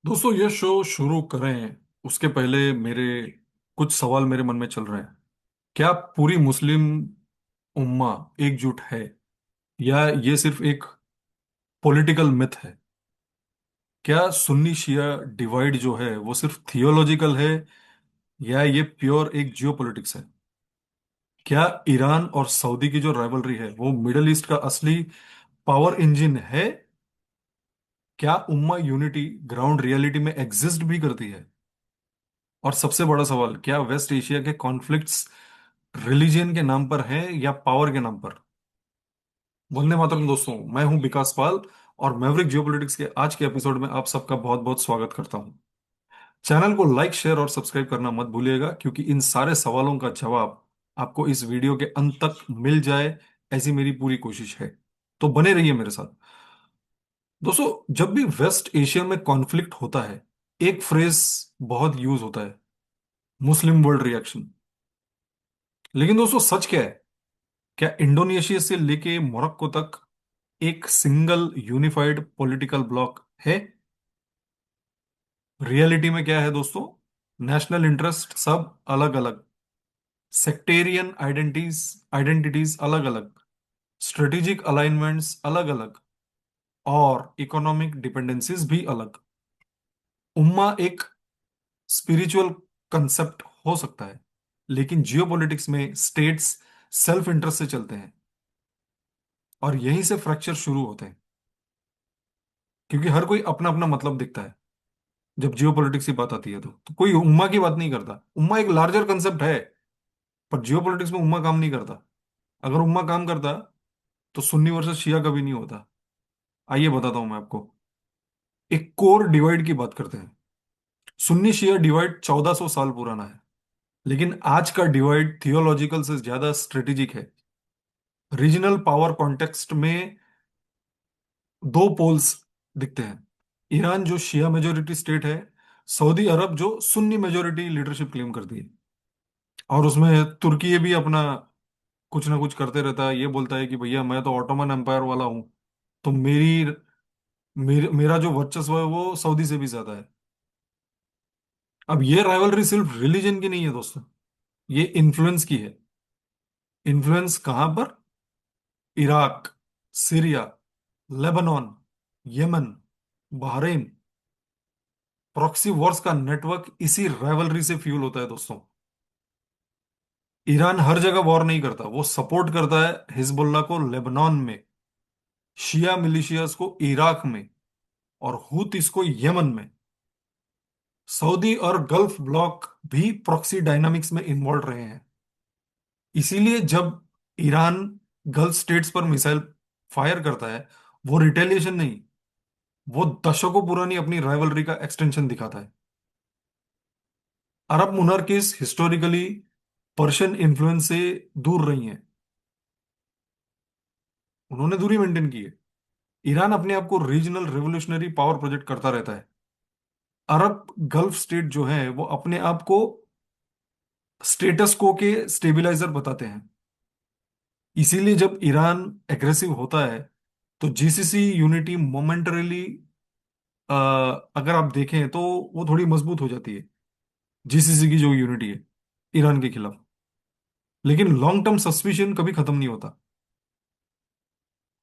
दोस्तों ये शो शुरू करें उसके पहले मेरे कुछ सवाल मेरे मन में चल रहे हैं। क्या पूरी मुस्लिम उम्मा एकजुट है या ये सिर्फ एक पॉलिटिकल मिथ है? क्या सुन्नी शिया डिवाइड जो है वो सिर्फ थियोलॉजिकल है या ये प्योर एक जियोपॉलिटिक्स है? क्या ईरान और सऊदी की जो राइवलरी है वो मिडल ईस्ट का असली पावर इंजन है? क्या उम्मा यूनिटी ग्राउंड रियलिटी में एग्जिस्ट भी करती है? और सबसे बड़ा सवाल, क्या वेस्ट एशिया के कॉन्फ्लिक्ट्स रिलीजन के नाम पर हैं या पावर के नाम पर? वंदे मातरम दोस्तों, मैं हूं विकास पाल और मैवरिक जियोपॉलिटिक्स के आज के एपिसोड में आप सबका बहुत बहुत स्वागत करता हूं। चैनल को लाइक शेयर और सब्सक्राइब करना मत भूलिएगा क्योंकि इन सारे सवालों का जवाब आपको इस वीडियो के अंत तक मिल जाए, ऐसी मेरी पूरी कोशिश है। तो बने रहिए मेरे साथ। दोस्तों, जब भी वेस्ट एशिया में कॉन्फ्लिक्ट होता है एक फ्रेज बहुत यूज होता है, मुस्लिम वर्ल्ड रिएक्शन। लेकिन दोस्तों सच क्या है? क्या इंडोनेशिया से लेके मोरक्को तक एक सिंगल यूनिफाइड पॉलिटिकल ब्लॉक है? रियलिटी में क्या है दोस्तों? नेशनल इंटरेस्ट सब अलग अलग, सेक्टेरियन आइडेंटिटीज अलग अलग, स्ट्रेटेजिक अलाइनमेंट्स अलग अलग, और इकोनॉमिक डिपेंडेंसीज भी अलग। उम्मा एक स्पिरिचुअल कंसेप्ट हो सकता है, लेकिन जियोपॉलिटिक्स में स्टेट्स सेल्फ इंटरेस्ट से चलते हैं और यहीं से फ्रैक्चर शुरू होते हैं, क्योंकि हर कोई अपना अपना मतलब दिखता है। जब जियोपॉलिटिक्स की बात आती है तो कोई उम्मा की बात नहीं करता। उम्मा एक लार्जर कंसेप्ट है, पर जियोपॉलिटिक्स में उम्मा काम नहीं करता। अगर उम्मा काम करता तो सुन्नी वर्सेस शिया कभी नहीं होता। आइए बताता हूं मैं आपको। एक कोर डिवाइड की बात करते हैं। सुन्नी शिया डिवाइड 1400 साल पुराना है, लेकिन आज का डिवाइड थियोलॉजिकल से ज्यादा स्ट्रेटेजिक है। रीजनल पावर कॉन्टेक्स्ट में दो पोल्स दिखते हैं। ईरान जो शिया मेजोरिटी स्टेट है, सऊदी अरब जो सुन्नी मेजोरिटी लीडरशिप क्लेम करती है। और उसमें तुर्की भी अपना कुछ ना कुछ करते रहता है, ये बोलता है कि भैया मैं तो ऑटोमन एम्पायर वाला हूं, तो मेरा जो वर्चस्व है वो सऊदी से भी ज्यादा है। अब ये राइवलरी सिर्फ रिलीजन की नहीं है दोस्तों, ये इन्फ्लुएंस की है। इन्फ्लुएंस कहां पर? Iraq, Syria, Lebanon, Yemen, Bahrain. Proxy Wars का नेटवर्क इसी राइवलरी से फ्यूल होता है दोस्तों। ईरान हर जगह वॉर नहीं करता, वो सपोर्ट करता है हिजबुल्लाह को लेबनान में, शिया मिलिशियास को इराक में, और हुतीस को यमन में। सऊदी और गल्फ ब्लॉक भी प्रॉक्सी डायनामिक्स में इन्वॉल्व रहे हैं। इसीलिए जब ईरान गल्फ स्टेट्स पर मिसाइल फायर करता है, वो रिटेलिएशन नहीं, वो दशकों पुरानी अपनी राइवलरी का एक्सटेंशन दिखाता है। अरब मोनार्कीज हिस्टोरिकली पर्शियन इन्फ्लुएंस से दूर रही हैं, उन्होंने दूरी मेंटेन की है। ईरान अपने आप को रीजनल रेवोल्यूशनरी पावर प्रोजेक्ट करता रहता है। अरब गल्फ स्टेट जो है वो अपने आप को स्टेटस को के स्टेबिलाईजर बताते हैं। इसीलिए जब ईरान एग्रेसिव होता है तो जीसीसी यूनिटी मोमेंटरीली, अगर आप देखें तो वो थोड़ी मजबूत हो जाती है, जीसीसी की जो यूनिटी है ईरान के खिलाफ। लेकिन लॉन्ग टर्म सस्पिशन कभी खत्म नहीं होता।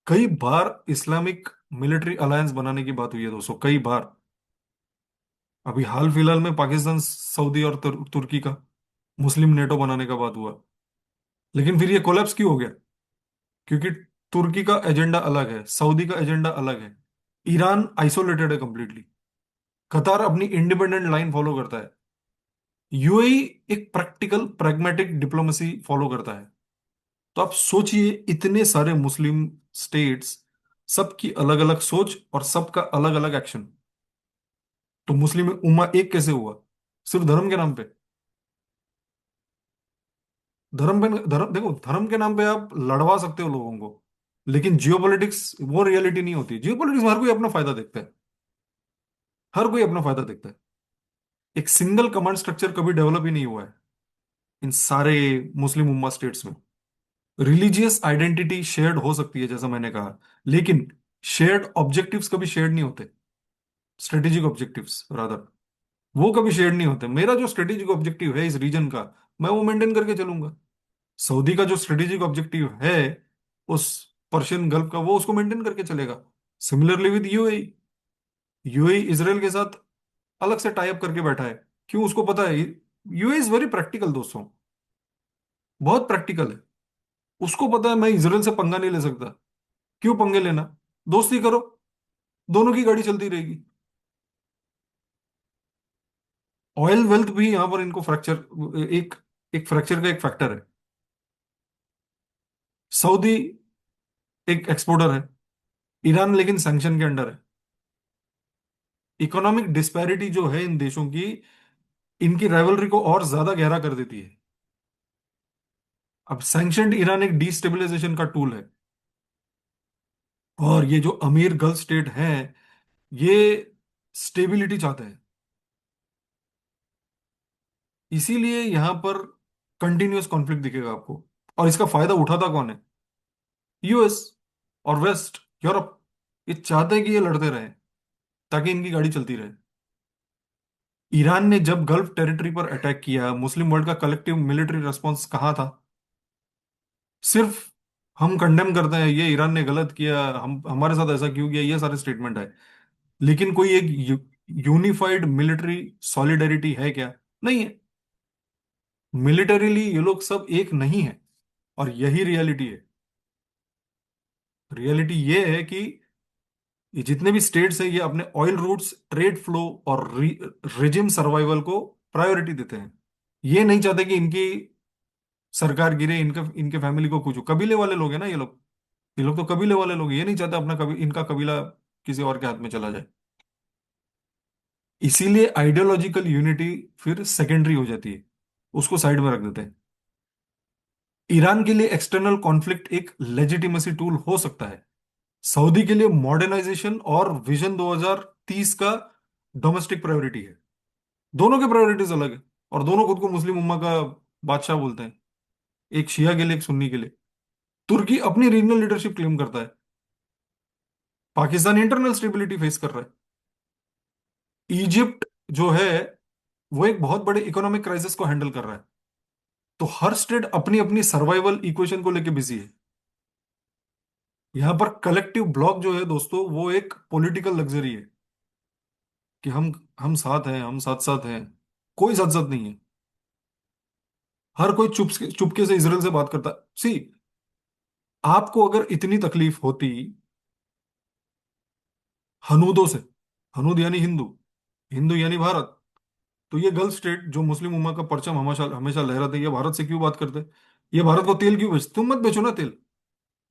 कई बार इस्लामिक मिलिट्री अलायंस बनाने की बात हुई है दोस्तों, कई बार। अभी हाल फिलहाल में पाकिस्तान, सऊदी और तुर्की का मुस्लिम नेटो बनाने का बात हुआ। लेकिन फिर ये कोलैप्स क्यों हो गया? क्योंकि तुर्की का एजेंडा अलग है, सऊदी का एजेंडा अलग है, ईरान आइसोलेटेड है कंप्लीटली, कतार अपनी इंडिपेंडेंट लाइन फॉलो करता है, यूएई एक प्रैक्टिकल प्रैग्मेटिक डिप्लोमेसी फॉलो करता है। तो आप सोचिए, इतने सारे मुस्लिम स्टेट्स, सबकी अलग अलग सोच और सबका अलग अलग एक्शन, तो मुस्लिम उम्मा एक कैसे हुआ? सिर्फ धर्म के नाम पे। धर्म देखो, धर्म के नाम पे आप लड़वा सकते हो लोगों को, लेकिन जियोपॉलिटिक्स वो रियलिटी नहीं होती। जियोपॉलिटिक्स में हर कोई अपना फायदा देखता है, हर कोई अपना फायदा देखता है। एक सिंगल कमांड स्ट्रक्चर कभी डेवलप ही नहीं हुआ है इन सारे मुस्लिम उम्मा स्टेट्स में। रिलीजियस आइडेंटिटी शेयर्ड हो सकती है जैसा मैंने कहा, लेकिन शेयर्ड ऑब्जेक्टिव्स कभी शेयर्ड नहीं होते। स्ट्रेटेजिक ऑब्जेक्टिव्स रादर, वो कभी शेयर नहीं होते। मेरा जो स्ट्रेटेजिक ऑब्जेक्टिव है इस रीजन का, मैं वो मेंटेन करके चलूंगा। सऊदी का जो स्ट्रेटेजिक ऑब्जेक्टिव है उस पर्शियन गल्फ का, वो उसको मेंटेन करके चलेगा। Similarly with UAE, UAE Israel के साथ अलग से टाई अप करके बैठा है। क्यों? उसको पता है यूएई इज वेरी प्रैक्टिकल दोस्तों, बहुत प्रैक्टिकल है। उसको पता है मैं इसराइल से पंगा नहीं ले सकता। क्यों पंगे लेना? दोस्ती करो, दोनों की गाड़ी चलती रहेगी। ऑयल वेल्थ भी यहां पर इनको फ्रैक्चर, एक एक फ्रैक्चर का एक फैक्टर है। सऊदी एक एक्सपोर्टर है, ईरान लेकिन सैंक्शन के अंडर है। इकोनॉमिक डिस्पैरिटी जो है इन देशों की, इनकी राइवलरी को और ज्यादा गहरा कर देती है। अब सैंक्शनड ईरान एक डिस्टेबलाइजेशन का टूल है, और ये जो अमीर गल्फ स्टेट हैं, ये स्टेबिलिटी चाहते हैं। इसीलिए यहां पर कंटिन्यूअस कॉन्फ्लिक्ट दिखेगा आपको। और इसका फायदा उठाता कौन है? यूएस और वेस्ट, यूरोप। ये चाहते हैं कि ये लड़ते रहें ताकि इनकी गाड़ी चलती रहे। ईरान ने जब गल्फ टेरिटरी पर अटैक किया, मुस्लिम वर्ल्ड का कलेक्टिव मिलिट्री रेस्पॉन्स कहाँ था? सिर्फ हम कंडेम करते हैं, ये ईरान ने गलत किया, हम हमारे साथ ऐसा क्यों किया, ये सारे स्टेटमेंट है। लेकिन कोई एक यूनिफाइड मिलिट्री सॉलिडेरिटी है क्या? नहीं है। मिलिटरीली ये लोग सब एक नहीं है। और यही रियलिटी है। रियलिटी ये है कि ये जितने भी स्टेट्स हैं, ये अपने ऑयल रूट्स, ट्रेड फ्लो और रिजिम सर्वाइवल को प्रायोरिटी देते हैं। ये नहीं चाहते कि इनकी सरकार गिरे, इनके इनके फैमिली को कुछ हो। कबीले वाले लोग हैं ना ये लोग। ये लोग तो कबीले वाले लोग हैं। ये नहीं चाहते अपना इनका कबीला किसी और के हाथ में चला जाए। इसीलिए आइडियोलॉजिकल यूनिटी फिर सेकेंडरी हो जाती है, उसको साइड में रख देते हैं। ईरान के लिए एक्सटर्नल कॉन्फ्लिक्ट एक लेजिटिमेसी टूल हो सकता है। सऊदी के लिए मॉडर्नाइजेशन और विजन 2030 का डोमेस्टिक प्रायोरिटी है। दोनों के प्रायोरिटीज अलग है, और दोनों खुद को मुस्लिम उम्मा का बादशाह बोलते हैं। एक शिया के लिए, एक सुन्नी के लिए। तुर्की अपनी रीजनल लीडरशिप क्लेम करता है। पाकिस्तान इंटरनल स्टेबिलिटी फेस कर रहा है। इजिप्ट जो है, वो एक बहुत बड़े इकोनॉमिक क्राइसिस को हैंडल कर रहा है। तो हर स्टेट अपनी अपनी सर्वाइवल इक्वेशन को लेके बिजी है। यहां पर कलेक्टिव ब्लॉक जो है दोस्तों, वो एक पॉलिटिकल लग्जरी है कि हम साथ हैं, हम साथ साथ हैं। कोई साथ साथ नहीं है। हर कोई चुपके से इसराइल से बात करता है। सी, आपको अगर इतनी तकलीफ होती हनूदों से, हनूद यानी हिंदू, हिंदू यानी भारत, तो ये गल्फ स्टेट जो मुस्लिम उम्मा का परचम हमेशा हमेशा लहराते, ये भारत से क्यों बात करते? ये भारत को तेल क्यों बेचते? तुम मत बेचो ना तेल।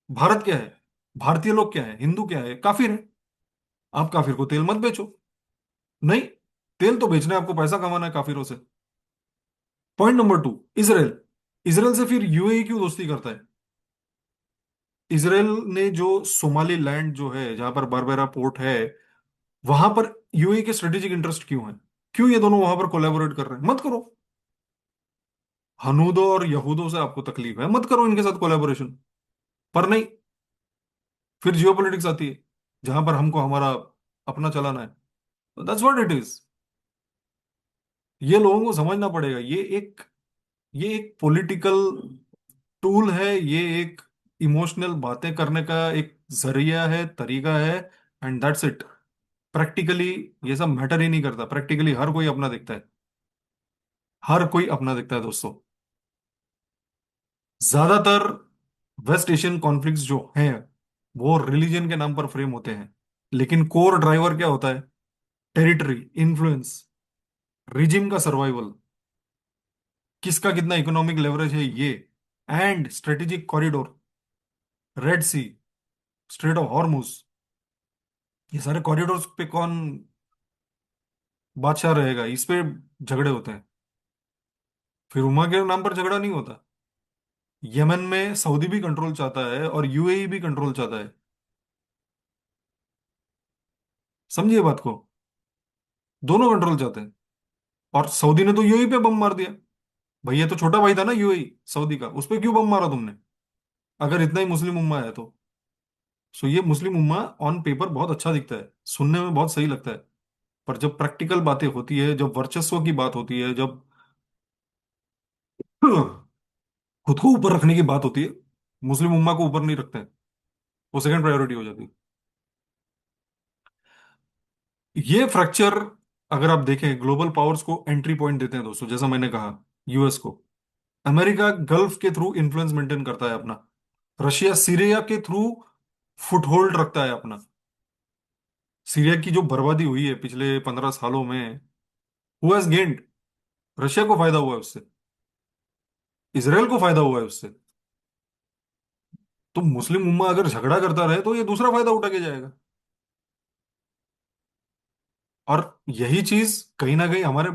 भारत क्या है? भारतीय लोग क्या है? हिंदू क्या है? काफिर है। आप काफिर को तेल मत बेचो। नहीं, तेल तो बेचना है आपको, पैसा कमाना है काफिरों से। Point number two, Israel. Israel से फिर यूएई क्यों दोस्ती करता है? इसराइल ने जो सोमाली लैंड जो है, जहां पर बरबेरा पोर्ट है, वहां पर यूएई के स्ट्रेटेजिक इंटरेस्ट क्यों है? क्यों ये दोनों वहां पर कोलैबोरेट कर रहे हैं? मत करो। हनूदों और यहूदों से आपको तकलीफ है, मत करो इनके साथ कोलैबोरेशन। पर नहीं, फिर जियोपॉलिटिक्स आती है, जहां पर हमको हमारा अपना चलाना है। That's what it is. ये लोगों को समझना पड़ेगा। ये एक पॉलिटिकल टूल है, ये एक इमोशनल बातें करने का एक जरिया है, तरीका है। And that's it. प्रैक्टिकली ये सब मैटर ही नहीं करता। प्रैक्टिकली हर कोई अपना दिखता है। हर कोई अपना दिखता है दोस्तों। ज्यादातर वेस्ट एशियन कॉन्फ्लिक्ट्स जो हैं, वो रिलीजन के नाम पर फ्रेम होते हैं। लेकिन कोर ड्राइवर क्या होता है? टेरिटरी, इन्फ्लुएंस, रिजिम का सर्वाइवल, किसका कितना इकोनॉमिक लेवरेज है ये, and strategic corridor, red sea, strait of Hormuz. ये सारे कॉरिडोर्स पे कौन बादशाह रहेगा, इस पे झगड़े होते हैं। फिर उमा के नाम पर झगड़ा नहीं होता। यमन में सऊदी भी कंट्रोल चाहता है और यूएई भी कंट्रोल चाहता है। समझिए बात को। दोनों कंट्रोल चाहते हैं। और सऊदी ने तो यूएई पे बम मार दिया। भैया तो छोटा भाई था ना यूएई, सऊदी का, उस पे क्यों बम मारा तुमने? अगर इतना ही मुस्लिम उम्मा है तो। सो ये मुस्लिम उम्मा ऑन पेपर बहुत अच्छा दिखता है, सुनने में बहुत सही लगता है। पर जब प्रैक्टिकल बातें होती है, जब वर्चस्व की बात होती है, जब खुद को ऊपर रखने की बात होती है, मुस्लिम उम्मा को ऊपर नहीं रखते हैं। वो सेकंड प्रायोरिटी हो जाती है। ये फ्रैक्चर, अगर आप देखें, ग्लोबल पावर्स को एंट्री पॉइंट देते हैं दोस्तों, जैसा मैंने कहा, यूएस को। अमेरिका गल्फ के थ्रू इन्फ्लुएंस मेंटेन करता है अपना। रशिया सीरिया के थ्रू फुटहोल्ड रखता है अपना। सीरिया की जो बर्बादी हुई है पिछले 15 सालों में, हु हैज गेन्ड? रशिया को फायदा हुआ है उससे, इसराइल को फायदा हुआ है उससे। तो मुस्लिम उम्मा अगर झगड़ा करता रहे तो ये दूसरा फायदा उठा के जाएगा। और यही चीज कहीं ना कहीं हमारे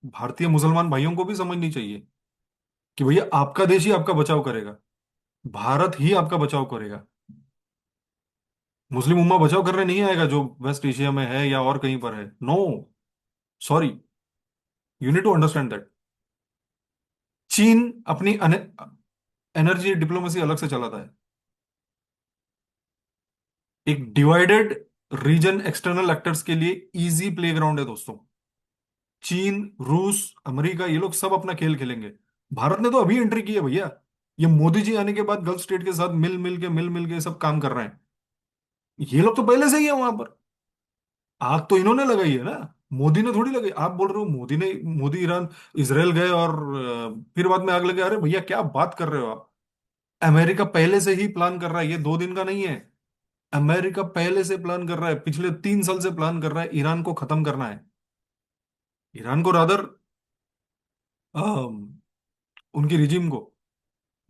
भारतीय मुसलमान भाइयों को भी समझनी चाहिए कि भैया आपका देश ही आपका बचाव करेगा, भारत ही आपका बचाव करेगा। मुस्लिम उम्मा बचाव करने नहीं आएगा जो वेस्ट एशिया में है या और कहीं पर है। No, sorry, you need to understand that. चीन अपनी एनर्जी डिप्लोमेसी अलग से चलाता है। एक डिवाइडेड रीजन एक्सटर्नल एक्टर्स के लिए इजी प्लेग्राउंड है दोस्तों। चीन, रूस, अमेरिका, ये लोग सब अपना खेल खेलेंगे। भारत ने तो अभी एंट्री की है भैया। ये मोदी जी आने के बाद गल्फ स्टेट के साथ मिल मिल के सब काम कर रहे हैं। ये लोग तो पहले से ही है वहां पर। आग तो इन्होंने लगाई है ना, मोदी ने थोड़ी लगाई। आप बोल रहे हो मोदी ने, मोदी ईरान, इसराइल गए और फिर बाद में आग लगे। अरे भैया क्या बात कर रहे हो आप? अमेरिका पहले से ही प्लान कर रहा है, ये 2 दिन का नहीं है। अमेरिका पहले से प्लान कर रहा है, पिछले 3 साल से प्लान कर रहा है, ईरान को खत्म करना है। ईरान को रादर, उनकी रिजीम को,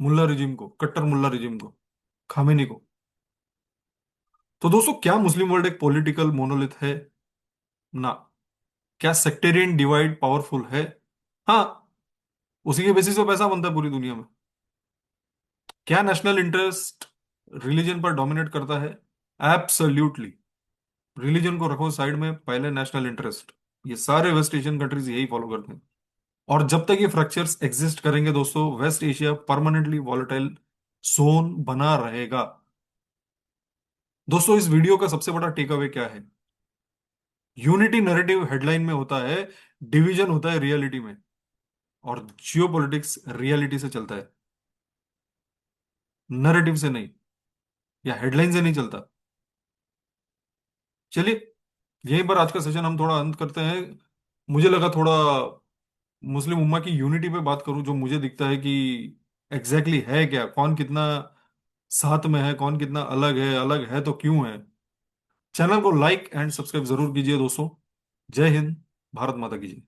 मुल्ला रिजीम को, कट्टर मुल्ला रिजीम को, खामेनी को। तो दोस्तों, क्या मुस्लिम वर्ल्ड एक पॉलिटिकल मोनोलिथ है? ना। क्या सेक्टेरियन डिवाइड पावरफुल है? हाँ। उसी के बेसिस पे पैसा बनता है पूरी दुनिया में। क्या नेशनल इंटरेस्ट रिलीजन पर डोमिनेट करता है? एब्सोल्युटली। रिलीजन को रखो साइड में, पहले नेशनल इंटरेस्ट। ये सारे वेस्ट एशियन कंट्रीज यही फॉलो करते हैं। और जब तक ये फ्रैक्चर्स एग्जिस्ट करेंगे दोस्तों, West Asia permanently volatile zone बना रहेगा। दोस्तों, इस वीडियो का सबसे बड़ा टेक अवे क्या है? यूनिटी नैरेटिव हेडलाइन में होता है, डिवीजन होता है रियलिटी में। और जियोपॉलिटिक्स रियलिटी से चलता है, नैरेटिव से नहीं, या हेडलाइन से नहीं चलता। चलिए, यहीं पर आज का सेशन हम थोड़ा अंत करते हैं। मुझे लगा थोड़ा मुस्लिम उम्मा की यूनिटी पे बात करूं, जो मुझे दिखता है कि एग्जैक्टली exactly है क्या, कौन कितना साथ में है, कौन कितना अलग है तो क्यों है। चैनल को लाइक एंड सब्सक्राइब जरूर कीजिए दोस्तों। जय हिंद, भारत माता की जय।